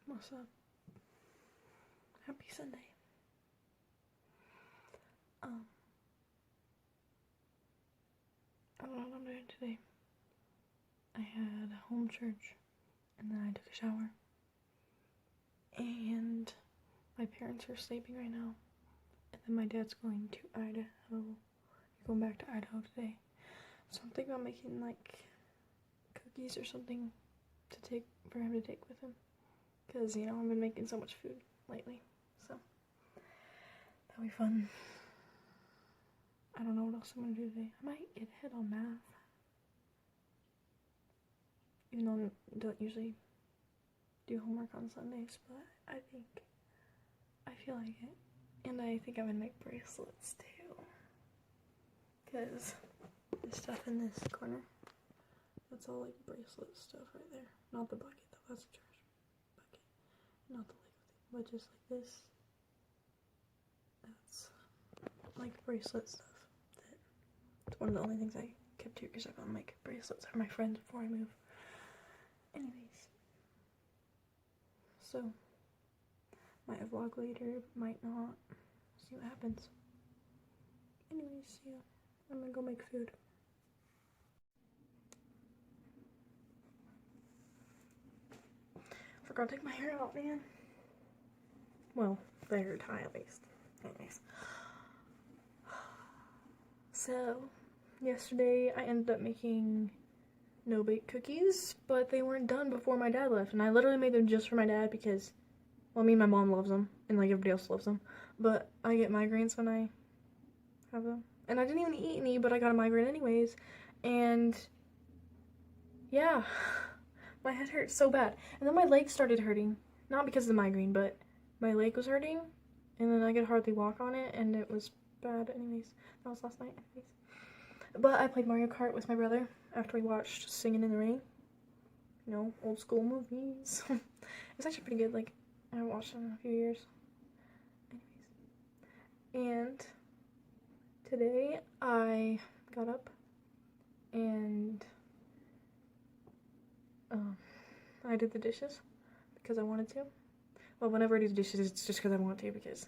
What's up? Happy Sunday. I don't know what I'm doing today. I had home church, and then I took a shower. And my parents are sleeping right now. And then my dad's going to Idaho. Going back to Idaho today. So I'm thinking about making like cookies or something to take for him to take with him. Because, you know, I've been making so much food lately. So that'll be fun. I don't know what else I'm gonna do today. I might get ahead on math. Even though I don't usually do homework on Sundays, but I feel like it. And I think I'm gonna make bracelets too. Because the stuff in this corner, that's all like bracelet stuff right there. Not the bucket though, that's a trash bucket. Not the Lego thing, but just like this. That's like bracelet stuff. It's one of the only things I kept here because I want to make bracelets for my friends before I move. Anyways. So, might vlog later, might not. See what happens. Anyways, yeah. I'm gonna go make food. Forgot to take my hair out, man. Well, the hair tie at least. Anyways. So, yesterday I ended up making no-bake cookies, but they weren't done before my dad left. And I literally made them just for my dad because, well, I mean, my mom loves them, and like everybody else loves them. But I get migraines when I have them. And I didn't even eat any, but I got a migraine anyways. And yeah, my head hurt so bad. And then my leg started hurting. Not because of the migraine, but my leg was hurting. And then I could hardly walk on it, and it was bad anyways. That was last night anyways. But I played Mario Kart with my brother after we watched Singing in the Rain. You know, old school movies. It's actually pretty good. Like, I haven't watched them in a few years. Anyways. And today I got up and I did the dishes because I wanted to. Well, whenever I do the dishes, it's just because I want to, because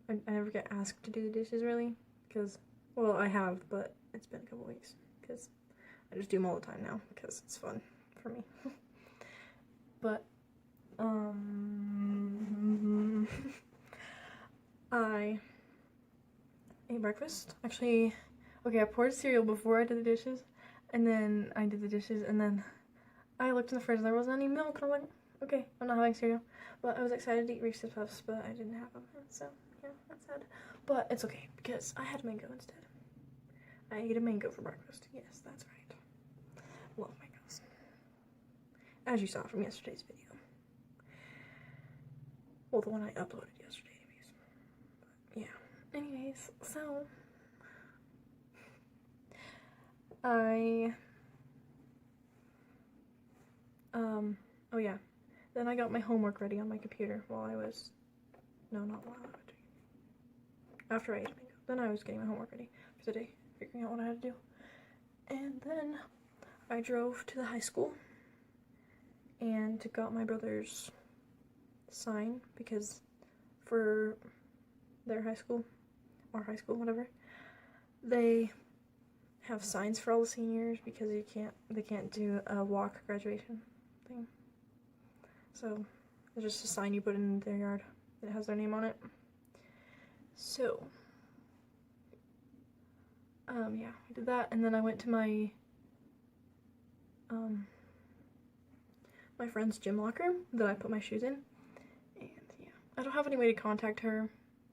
I never get asked to do the dishes, really, because, well, I have, but it's been a couple weeks, because I just do them all the time now, because it's fun for me. But, I ate breakfast. Actually, okay, I poured cereal before I did the dishes, and then I did the dishes, and then I looked in the fridge and there wasn't any milk, and I was like, okay, I'm not having cereal. But I was excited to eat Reese's Puffs, but I didn't have them, so yeah, that's sad. But it's okay, because I had mango instead. I ate a mango for breakfast. Yes, that's right. Love mangoes. As you saw from yesterday's video. Well, the one I uploaded yesterday, anyways. But yeah. Anyways, so oh yeah. Then I got my homework ready on my computer while I was, no, not while I was doing, after I ate mango. Then I was getting my homework ready for the day, figuring out what I had to do. And then I drove to the high school and got my brother's sign, because for their high school, or high school, whatever, they have signs for all the seniors because they can't do a walk graduation thing. So it's just a sign you put in their yard that has their name on it. So yeah, I did that, and then I went to my my friend's gym locker that I put my shoes in. And yeah, I don't have any way to contact her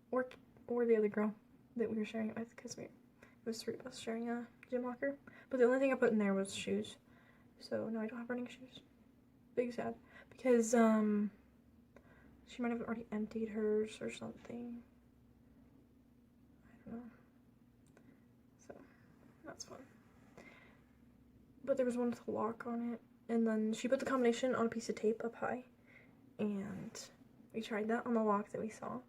or the other girl that we were sharing it with, because it was 3 of us sharing a gym locker. But the only thing I put in there was shoes. So no, I don't have running shoes. Big sad. Because she might have already emptied hers or something. I don't know. So that's fun. But there was one with a lock on it. And then she put the combination on a piece of tape up high. And we tried that on the lock that we saw,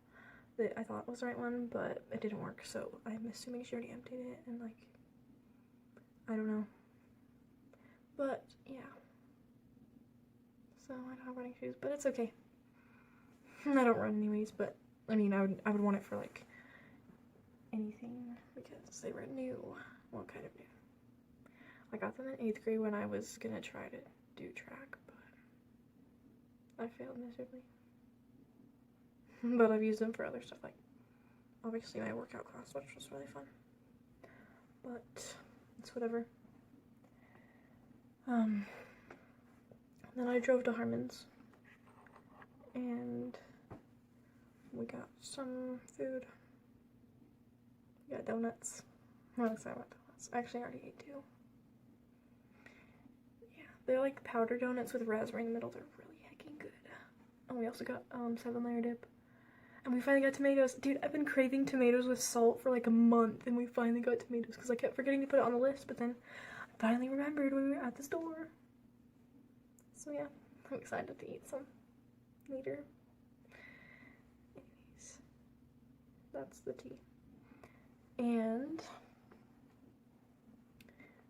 that I thought was the right one, but it didn't work. So I'm assuming she already emptied it, and like, I don't know. But yeah. so I don't have running shoes, but it's okay. I don't run anyways, but I mean, I would want it for like anything because they were new. Well, kind of new. I got them in 8th grade when I was gonna try to do track, but I failed miserably. But I've used them for other stuff, like obviously my workout class, which was really fun. But it's whatever. Then I drove to Harmon's and we got some food. We got donuts. I'm really excited about donuts. Actually, I already ate 2. Yeah, they're like powder donuts with raspberry in the middle. They're really heckin' good. And we also got 7-layer dip. And we finally got tomatoes. Dude, I've been craving tomatoes with salt for like a month, and we finally got tomatoes because I kept forgetting to put it on the list, but then I finally remembered when we were at the store. So yeah, I'm excited to eat some later. Anyways, that's the tea. And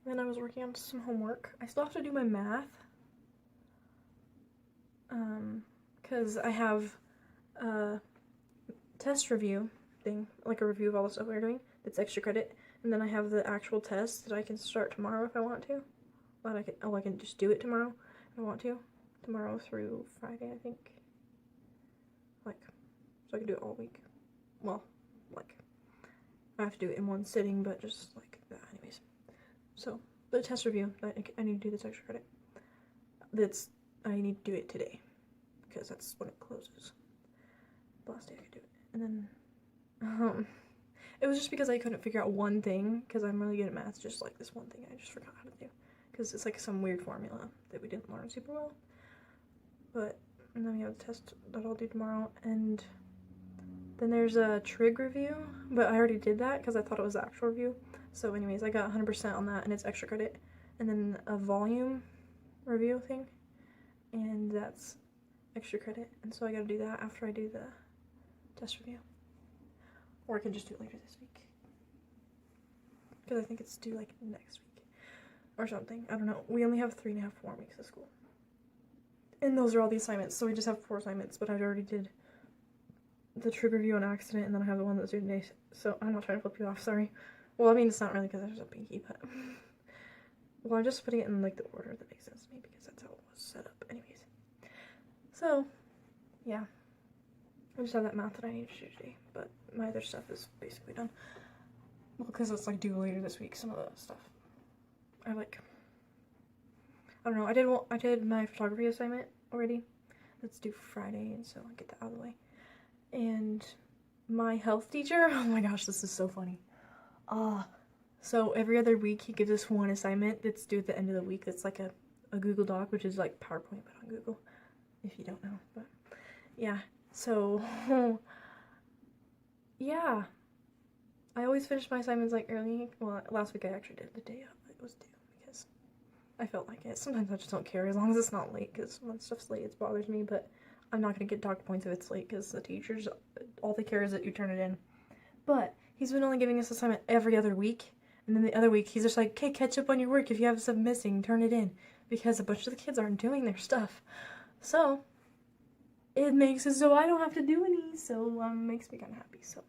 then I was working on some homework. I still have to do my math. Because I have a test review thing, like a review of all the stuff we're doing, that's extra credit. And then I have the actual test that I can start tomorrow if I want to. But I can just do it tomorrow if I want to. Tomorrow through Friday, I think. Like, so I can do it all week. Well, like, I have to do it in one sitting, but just like that anyways. So, the test review, I need to do this extra credit. I need to do it today, because that's when it closes. The last day I could do it. And then, it was just because I couldn't figure out one thing, because I'm really good at math, just like this one thing I just forgot how to do. Because it's like some weird formula that we didn't learn super well. But, and then we have the test that I'll do tomorrow, and then there's a trig review, but I already did that because I thought it was the actual review. So anyways, I got 100% on that, and it's extra credit. And then a volume review thing, and that's extra credit. And so I gotta do that after I do the test review. Or I can just do it later this week. Because I think it's due like next week. Or something. I don't know. We only have 3.5 more weeks of school. And those are all the assignments, so we just have 4 assignments, but I already did the trig review on accident, and then I have the one that's due today, so I'm not trying to flip you off, sorry. Well, I mean, it's not really because there's a pinky, but... Well, I'm just putting it in, like, the order that makes sense to me, because that's how it was set up, anyways. So, yeah. I just have that math that I need to do today, but my other stuff is basically done. Well, because it's, like, due later this week, some of the stuff. I, like... I don't know, I did my photography assignment already. That's due Friday, and so I'll get that out of the way. And my health teacher, oh my gosh, this is so funny. So every other week he gives us one assignment that's due at the end of the week. That's like a Google Doc, which is like PowerPoint, but on Google, if you don't know. But yeah, so yeah, I always finish my assignments like early. Well, last week I actually did the day it was due because I felt like it. Sometimes I just don't care as long as it's not late, because when stuff's late it bothers me, but I'm not going to get docked points if it's late, because the teachers, all they care is that you turn it in. But he's been only giving us assignment every other week, and then the other week he's just like, okay, catch up on your work. If you have stuff missing, turn it in, because a bunch of the kids aren't doing their stuff. So it makes it so I don't have to do any, so makes me kind of happy. So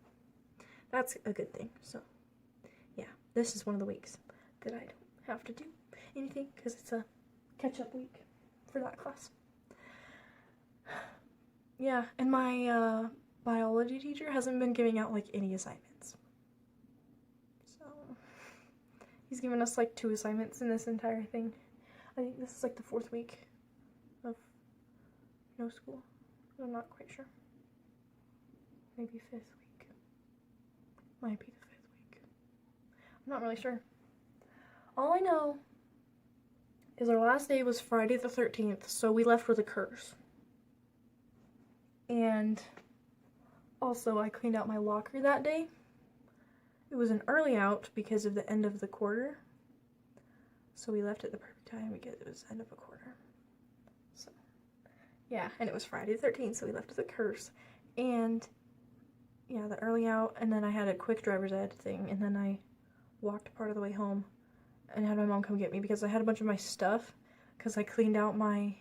that's a good thing. So yeah, this is one of the weeks that I don't have to do anything, because it's a catch-up week for that class. Yeah, and my biology teacher hasn't been giving out like any assignments. So he's given us like 2 assignments in this entire thing. I think this is like the 4th week of no school. I'm not quite sure. Maybe 5th week. Might be the 5th week. I'm not really sure. All I know is our last day was Friday the 13th, so we left with a curse. And also I cleaned out my locker that day. It was an early out because of the end of the quarter. So we left at the perfect time because it was end of a quarter. So yeah, and it was Friday the 13th, so we left with a curse. And yeah, the early out, and then I had a quick driver's ed thing, and then I walked part of the way home and had my mom come get me because I had a bunch of my stuff, because I cleaned out my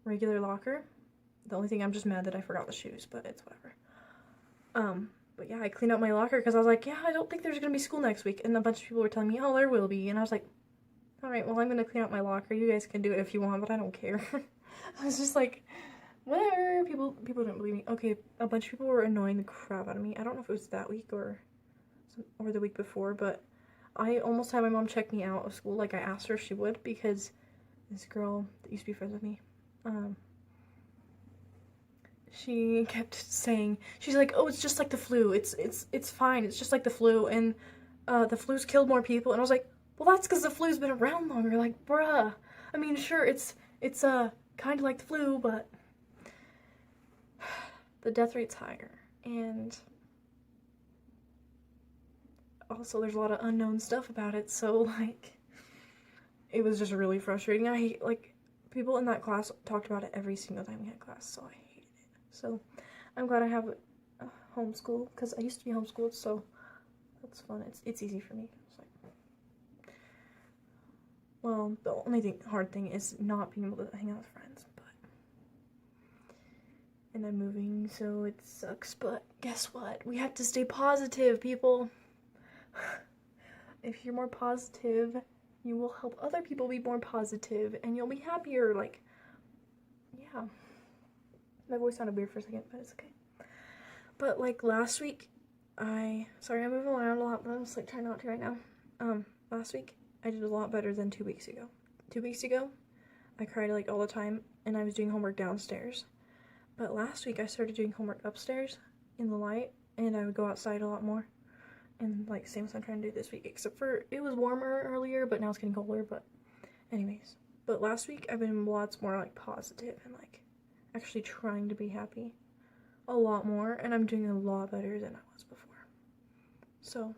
regular locker. The only thing, I'm just mad that I forgot the shoes, but it's whatever. But yeah, I cleaned out my locker because I was like, yeah, I don't think there's gonna be school next week. And a bunch of people were telling me, oh, there will be. And I was like, all right, well, I'm gonna clean out my locker. You guys can do it if you want, but I don't care. I was just like, whatever. People didn't believe me. Okay, a bunch of people were annoying the crap out of me. I don't know if it was that week or the week before, but I almost had my mom check me out of school. Like, I asked her if she would, because this girl that used to be friends with me, she kept saying, she's like, oh, it's just like the flu. It's fine. It's just like the flu. And the flu's killed more people. And I was like, well, that's because the flu's been around longer. Like, bruh. I mean, sure, it's kind of like the flu, but the death rate's higher. And also, there's a lot of unknown stuff about it. So, like, it was just really frustrating. I hate, like, people in that class talked about it every single time we had class. So, I hated it. So, I'm glad I have homeschool, because I used to be homeschooled, so that's fun. It's easy for me. It's like, well, the only hard thing is not being able to hang out with friends, but, and I'm moving, so it sucks, but guess what? We have to stay positive, people. If you're more positive, you will help other people be more positive, and you'll be happier. Like, yeah. My voice sounded weird for a second, but it's okay. But, like, last week, sorry, I'm moving around a lot, but I'm just, like, trying not to right now. Last week, I did a lot better than 2 weeks ago. 2 weeks ago, I cried, like, all the time, and I was doing homework downstairs. But last week, I started doing homework upstairs in the light, and I would go outside a lot more. And, like, same as I'm trying to do this week, except for it was warmer earlier, but now it's getting colder, but anyways. But last week, I've been lots more, like, positive and, like, actually trying to be happy a lot more, and I'm doing a lot better than I was before. So,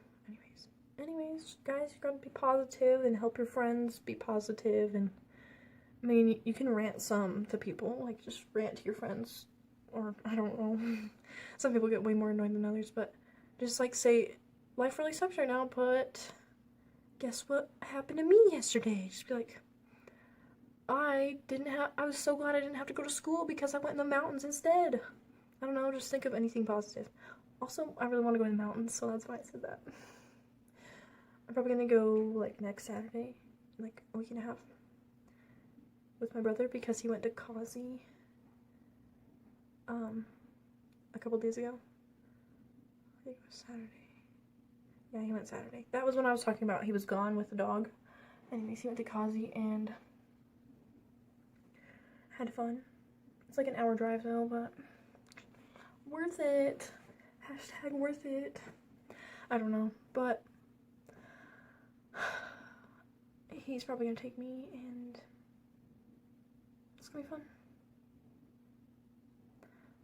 anyways, guys, you gotta be positive and help your friends be positive. And I mean, you can rant some to people, like, just rant to your friends, or I don't know. Some people get way more annoyed than others, but just, like, say, life really sucks right now, but guess what happened to me yesterday? Just be like, I was so glad I didn't have to go to school because I went in the mountains instead. I don't know, just think of anything positive. Also, I really want to go in the mountains, so that's why I said that. I'm probably gonna go, like, next Saturday, like, a week and a half, with my brother, because he went to Kazi, a couple days ago. I think it was Saturday. Yeah, he went Saturday. That was when I was talking about he was gone with the dog. Anyways, he went to Kazi and had fun. It's like an hour drive though, but worth it. Hashtag worth it. I don't know, but he's probably gonna take me, and it's gonna be fun.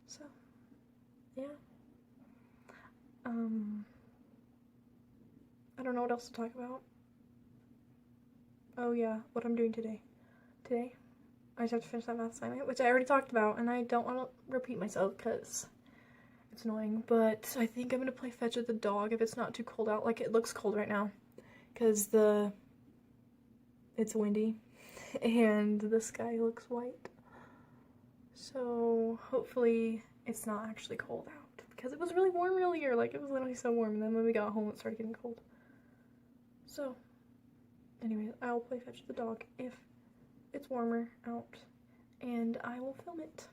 So, yeah. I don't know what else to talk about. Oh yeah, what I'm doing today. Today, I just have to finish that math assignment, which I already talked about, and I don't want to repeat myself because it's annoying, but I think I'm going to play fetch with the dog if it's not too cold out. Like, it looks cold right now because it's windy and the sky looks white. So hopefully it's not actually cold out, because it was really warm earlier. Like, it was literally so warm, and then when we got home it started getting cold. So anyways, I'll play fetch with the dog if it's warmer out, and I will film it.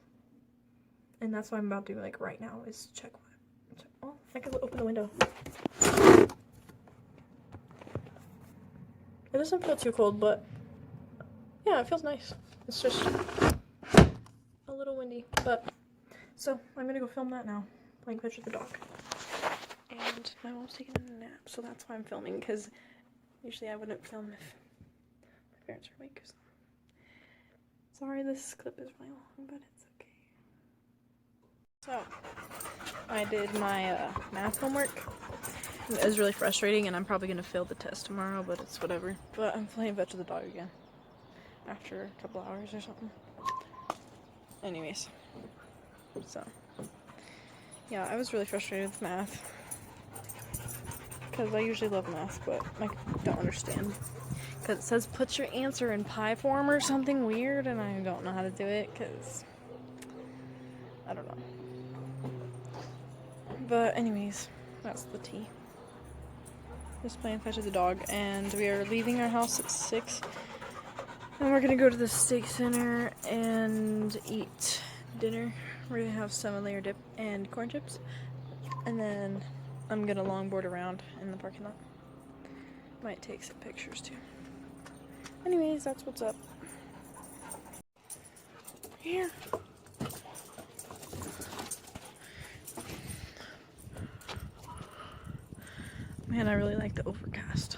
And that's what I'm about to do, like, right now, is check what. Oh, I can open the window. It doesn't feel too cold, but yeah, it feels nice. It's just a little windy, but so I'm gonna go film that now, playing fetch with the dog. And my mom's taking a nap, so that's why I'm filming, because usually I wouldn't film if my parents are awake. Sorry, this clip is really long, but it's okay. So, I did my math homework. It was really frustrating, and I'm probably going to fail the test tomorrow, but it's whatever. But I'm playing fetch with the dog again after a couple hours or something. Anyways, so, yeah, I was really frustrated with math, because I usually love math, but I don't understand Because it says put your answer in pie form or something weird, and I don't know how to do it because I don't know. But anyways, that's the tea. Just playing fetch with the dog, and we are leaving our house at 6. And we're gonna go to the steak center and eat dinner. We're gonna have salmon layer dip and corn chips. And then I'm gonna longboard around in the parking lot. Might take some pictures too. Anyways, that's what's up. Here. Man, I really like the overcast.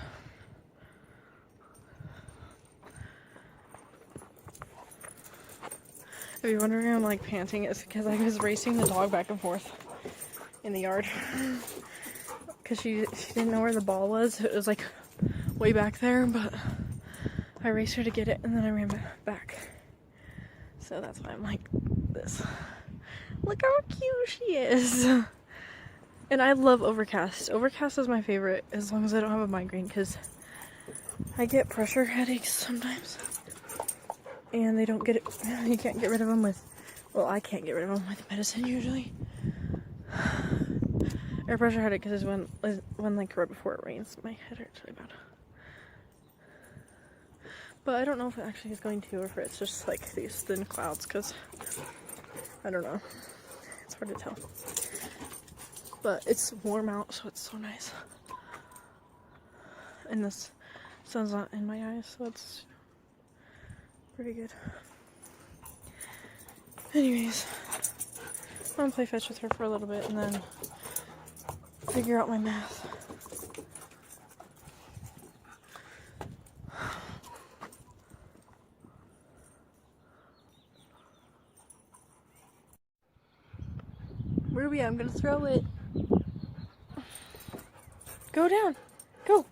If you're wondering why I'm like panting, it's because I was racing the dog back and forth in the yard. Because she didn't know where the ball was. It was like way back there, but I raced her to get it and then I ran back. So that's why I'm like this. Look how cute she is. And I love overcast. Overcast is my favorite as long as I don't have a migraine, because I get pressure headaches sometimes. And they don't get it, you can't get rid of them with, well, I can't get rid of them with medicine usually. Air pressure headache is when like right before it rains, my head hurts really bad. But I don't know if it actually is going to, or if it's just like these thin clouds, because I don't know. It's hard to tell. But it's warm out, so it's so nice. And this sun's not in my eyes, so it's pretty good. Anyways, I'm gonna play fetch with her for a little bit and then figure out my math. Ruby, I'm gonna throw it. Go down. Go.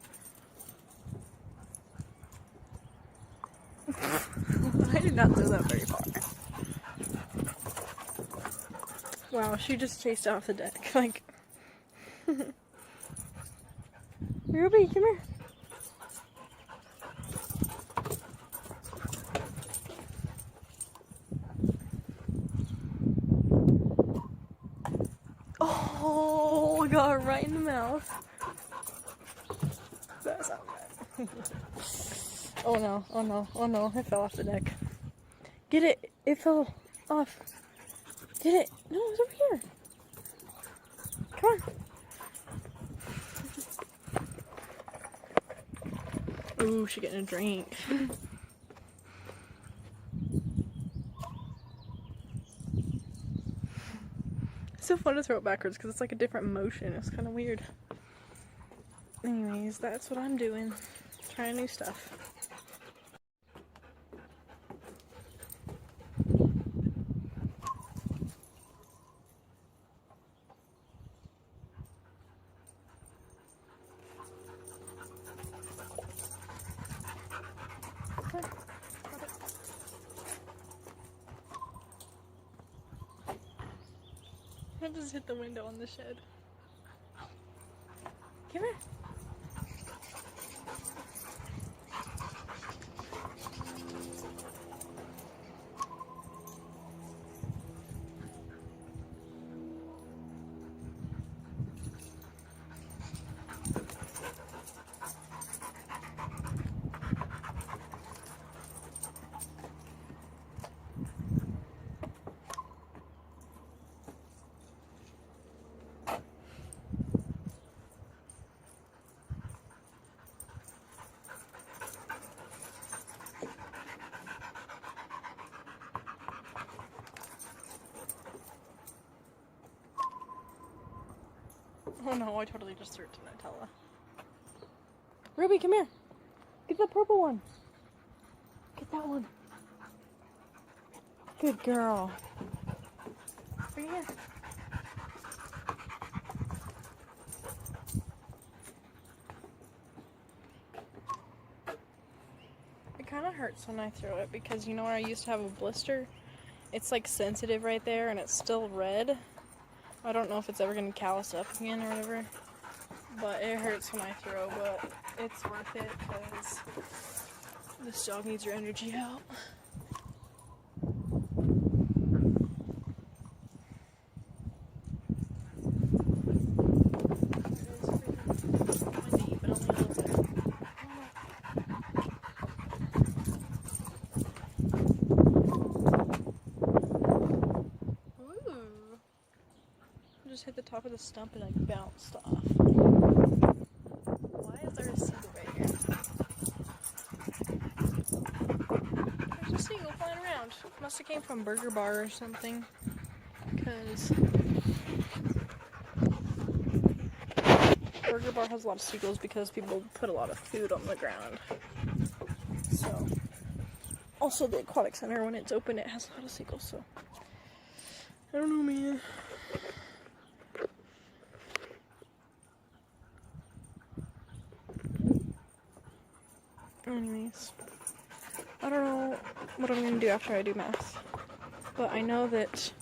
I did not throw that very far. Wow, she just chased off the deck. Like, Ruby, come here. Oh, got her right in the mouth. That's not bad. Oh no, oh no, oh no, it fell off the deck. Get it, it fell off. Get it. No, it's over here. Come on. Ooh, she's getting a drink. It's so fun to throw it backwards because it's like a different motion. It's kind of weird. Anyways, that's what I'm doing. Trying new stuff. I just hit the window on the shed. Come here. Oh no, I totally just threw it to Nutella. Ruby, come here. Get the purple one. Get that one. Good girl. Right here. It kind of hurts when I throw it because you know where I used to have a blister? It's like sensitive right there and it's still red. I don't know if it's ever going to callus up again or whatever, but it hurts when I throw, but it's worth it because This dog needs your energy out. Just hit the top of the stump and like bounced off. Why is there a seagull right here? There's a seagull flying around. Must have came from Burger Bar or something. Because Burger Bar has a lot of seagulls because people put a lot of food on the ground. So, also the aquatic center, when it's open, it has a lot of seagulls. So, I don't know, man. Anyways, I don't know what I'm gonna do after I do math, but I know that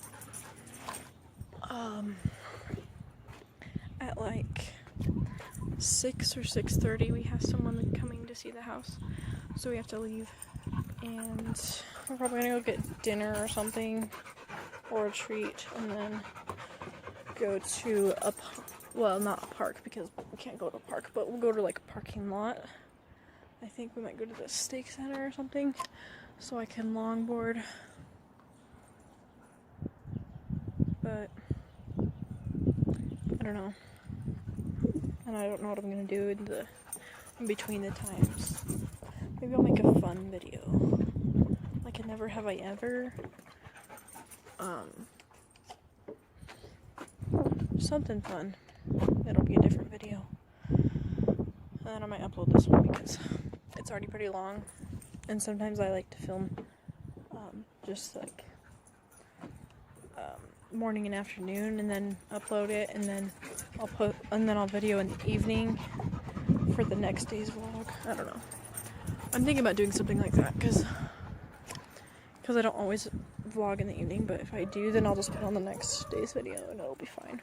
at like 6 or 6:30 we have someone coming to see the house, so we have to leave, and we're probably gonna go get dinner or something, or a treat, and then go to well, not a park because we can't go to a park, but we'll go to like a parking lot. I think we might go to the steak center or something so I can longboard. But I don't know. And I don't know what I'm gonna do in between the times. Maybe I'll make a fun video. Like a never have I ever. Something fun. It'll be a different video. And then I might upload this one because it's already pretty long, and sometimes I like to film just like morning and afternoon, and then upload it, and then I'll video in the evening for the next day's vlog. I don't know. I'm thinking about doing something like that because I don't always vlog in the evening, but if I do, then I'll just put on the next day's video and it'll be fine.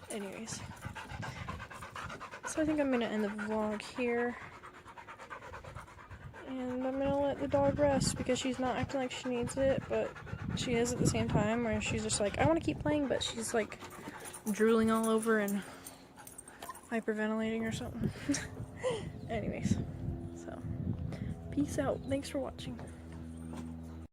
Anyways. So I think I'm gonna end the vlog here, and I'm gonna let the dog rest because she's not acting like she needs it, but she is at the same time, where she's just like, I want to keep playing, but she's like drooling all over and hyperventilating or something. Anyways, so peace out. Thanks for watching.